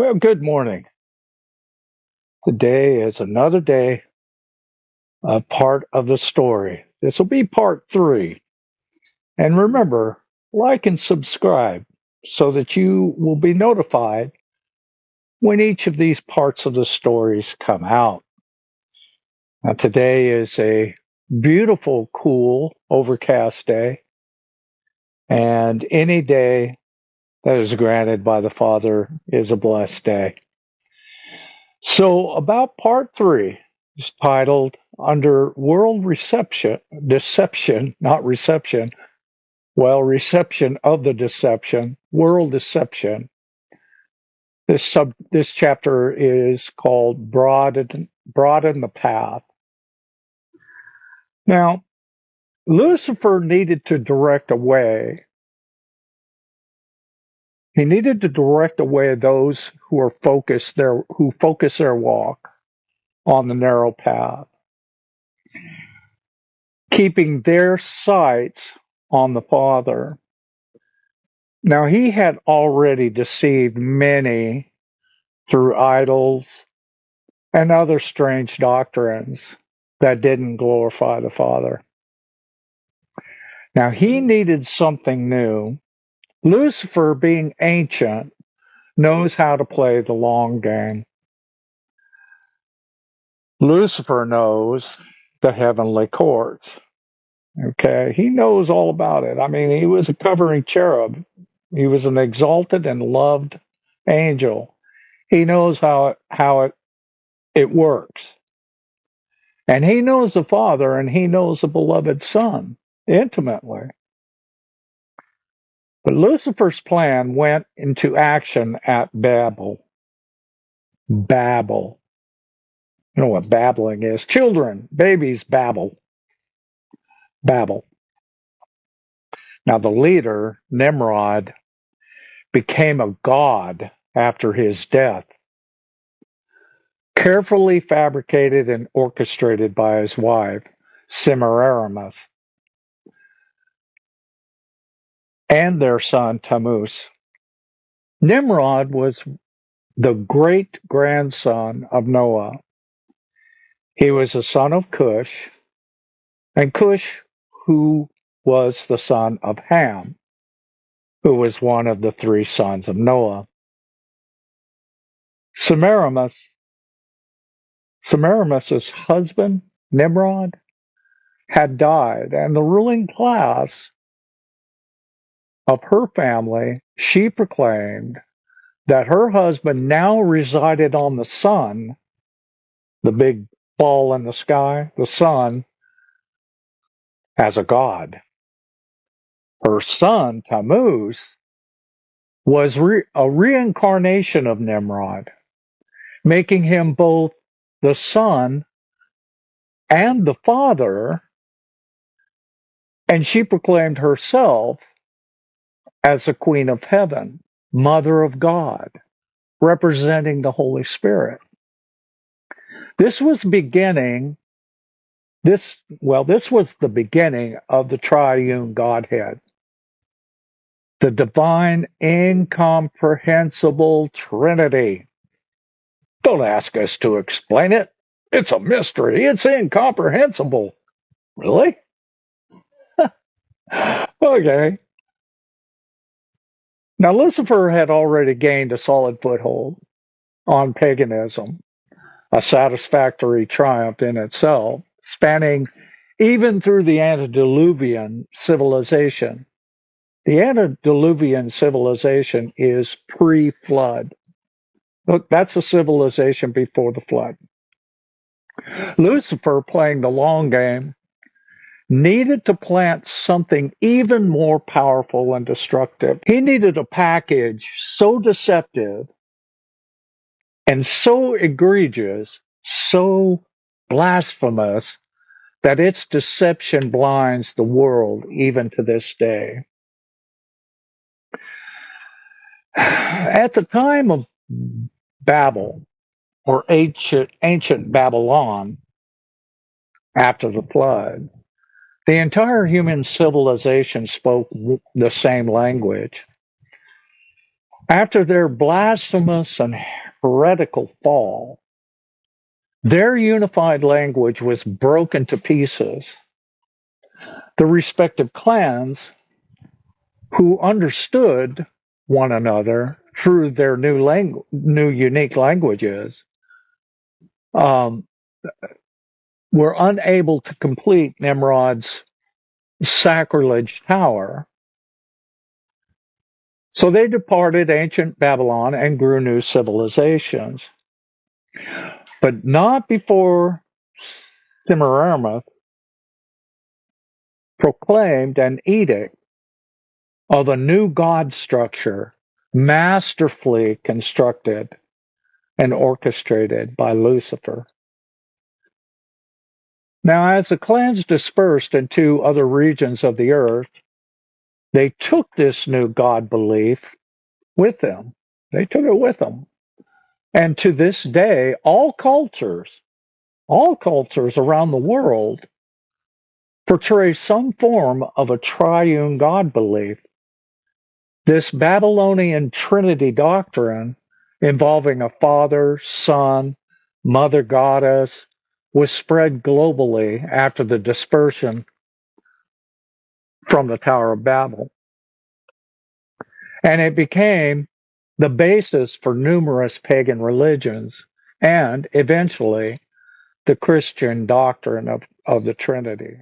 Well, good morning. Today is another day, a part of the story. This will be part three. And remember, like and subscribe so that you will be notified when each of these parts of the stories come out. Now, today is a beautiful, cool, overcast day, and any day that is granted by the Father is a blessed day. So, about part three is titled under World Deception, not reception. Well, reception of the deception, world deception. This chapter is called Broaden the Path. Now, Lucifer needed to direct away. He needed to direct away those who focus their walk on the narrow path, keeping their sights on the Father. Now, he had already deceived many through idols and other strange doctrines that didn't glorify the Father. Now, he needed something new. Lucifer, being ancient, knows how to play the long game. Lucifer knows the heavenly courts. Okay, he knows all about it. I mean, he was a covering cherub. He was an exalted and loved angel. He knows how it works. And he knows the Father and he knows the beloved Son intimately. But Lucifer's plan went into action at Babel. Babel. You know what babbling is? Children, babies babble. Babel. Now, the leader, Nimrod, became a god after his death, carefully fabricated and orchestrated by his wife, Semiramis, and their son, Tammuz. Nimrod was the great grandson of Noah. He was the son of Cush, and Cush, who was the son of Ham, who was one of the three sons of Noah. Semiramis' husband, Nimrod, had died, and the ruling class of her family, she proclaimed that her husband now resided on the sun, the big ball in the sky, the sun, as a god. Her son, Tammuz, was a reincarnation of Nimrod, making him both the son and the father, and she proclaimed herself as the Queen of Heaven, Mother of God, representing the Holy Spirit. This was this was the beginning of the triune Godhead, the divine, incomprehensible Trinity. Don't ask us to explain it. It's a mystery. It's incomprehensible. Really? Okay. Now, Lucifer had already gained a solid foothold on paganism, a satisfactory triumph in itself, spanning even through the antediluvian civilization. The antediluvian civilization is pre-flood. Look, that's a civilization before the flood. Lucifer, playing the long game, needed to plant something even more powerful and destructive. He needed a package so deceptive and so egregious, so blasphemous, that its deception blinds the world even to this day. At the time of Babel, or ancient Babylon, after the flood, the entire human civilization spoke the same language. After their blasphemous and heretical fall, their unified language was broken to pieces. The respective clans, who understood one another through their new unique languages, um, were unable to complete Nimrod's sacrilege tower. So they departed ancient Babylon and grew new civilizations. But not before Semiramis proclaimed an edict of a new god structure masterfully constructed and orchestrated by Lucifer. Now, as the clans dispersed into other regions of the earth, they took this new god belief with them. They took it with them. And to this day, all cultures around the world portray some form of a triune God belief. This Babylonian Trinity doctrine, involving a Father, Son, Mother Goddess, was spread globally after the dispersion from the Tower of Babel. And it became the basis for numerous pagan religions and, eventually, the Christian doctrine of the Trinity.